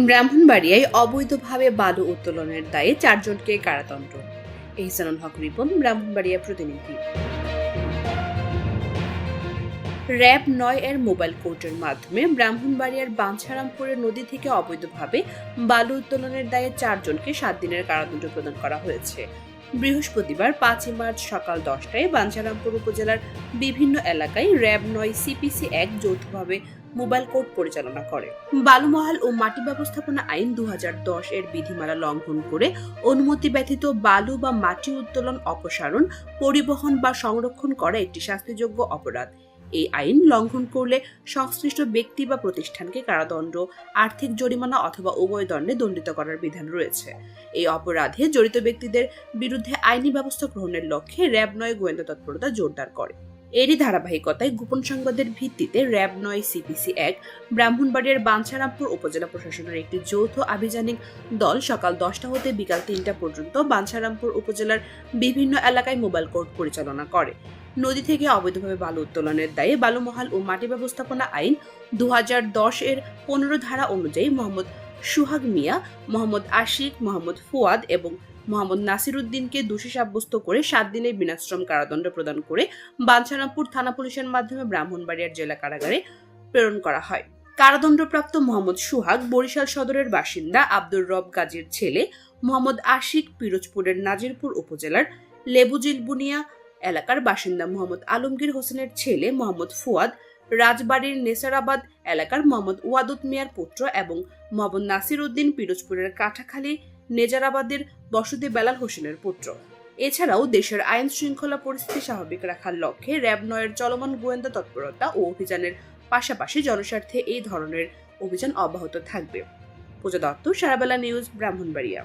ব্রাহ্মণবাড়িয়ায় অবৈধভাবে বালু উত্তোলনের দায়ে 4 জনকে কারাদণ্ড। এহসানুল হক রিপন, ব্রাহ্মণবাড়িয়া প্রতিনিধি। র‍্যাব ৯ এর মোবাইল কোর্টের মাধ্যমে ব্রাহ্মণবাড়িয়ার বাঞ্ছারামপুরের নদী থেকে অবৈধভাবে বালু উত্তোলনের দায়ে 4 জনকে 7 দিনের কারাদণ্ড প্রদান করা হয়েছে। বৃহস্পতিবার 5 মার্চ সকাল 10টায় বাঞ্ছারামপুর উপজেলার বিভিন্ন এলাকায় র‍্যাব ৯ সিপিসি ১ যৌথভাবে মোবাইল কোর্ট পরিচালনা করে। বালুমহাল ও মাটি ব্যবস্থাপনা আইন ২০১০ এর বিধিমালা লঙ্ঘন করে অনুমতি ব্যতীত বালু বা মাটি উত্তোলন, অপসারণ, পরিবহন বা সংরক্ষণ করা একটি শাস্তিযোগ্য অপরাধ। এই আইন লঙ্ঘন করলে সংশ্লিষ্ট ব্যক্তি বা প্রতিষ্ঠানকে কারাদণ্ড, আর্থিক জরিমানা অথবা উভয় দণ্ডে দণ্ডিত করার বিধান রয়েছে। এই অপরাধে জড়িত ব্যক্তিদের বিরুদ্ধে আইনি ব্যবস্থা গ্রহণের লক্ষ্যে র‍্যাব ৯ গোয়েন্দা তৎপরতা জোরদার করে। এরই ধারাবাহিকতায় গোপন সংবাদের ভিত্তিতে র‍্যাব ৯ সিপিসি ১ ব্রাহ্মণবাড়িয়ার বাঞ্ছারামপুর উপজেলা প্রশাসনের একটি যৌথ আভিযানিক দল সকাল 10টা হতে বিকাল ৩টা পর্যন্ত বাঞ্ছারামপুর উপজেলার বিভিন্ন এলাকায় মোবাইল কোর্ট পরিচালনা করে। নদী থেকে অবৈধভাবে বালু উত্তোলনের দায়ে বালুমহাল ও মাটি ব্যবস্থাপনা আইন ২০১০ এর ১৫ ধারা অনুযায়ী মোহাম্মদ সুহাগ মিয়া, মোহাম্মদ আশিক, মোহাম্মদ ফুয়াদ এবং মোহাম্মদ নাসির উদ্দিনকে দোষী সাব্যস্ত করে 7 দিনের বিনাশ্রম কারাদণ্ড প্রদান করে বাঞ্ছারামপুর থানা পুলিশের মাধ্যমে ব্রাহ্মণবাড়িয়ার জেলা কারাগারে প্রেরণ করা হয়। কারাদণ্ডপ্রাপ্ত মোহাম্মদ সুহাগ বরিশাল সদরের বাসিন্দা আব্দুর রব গাজীর ছেলে, মোহাম্মদ আশিক পিরোজপুরের নাজিরপুর উপজেলার লেবুজিলবুনিয়া এলাকার বাসিন্দা, মোহাম্মদ আলমগীর হোসেনের ছেলে মোহাম্মদ ফুয়াদ রাজবাড়ির নেসারাবাদ এলাকার মোহাম্মদ ওয়াদুদ মিয়ার পুত্র এবং মোহাম্মদ নাসির উদ্দিন পিরোজপুরের কাঠাখালী নেজারাবাদের বসতি বেলাল হোসেনের পুত্র। এছাড়াও দেশের আইন শৃঙ্খলা পরিস্থিতি স্বাভাবিক রাখার লক্ষ্যে র‍্যাব ৯ এর চলমান গোয়েন্দা তৎপরতা ও অভিযানের পাশাপাশি জনস্বার্থে এই ধরনের অভিযান অব্যাহত থাকবে। পূজা দত্ত, সারাবেলা নিউজ, ব্রাহ্মণবাড়িয়া।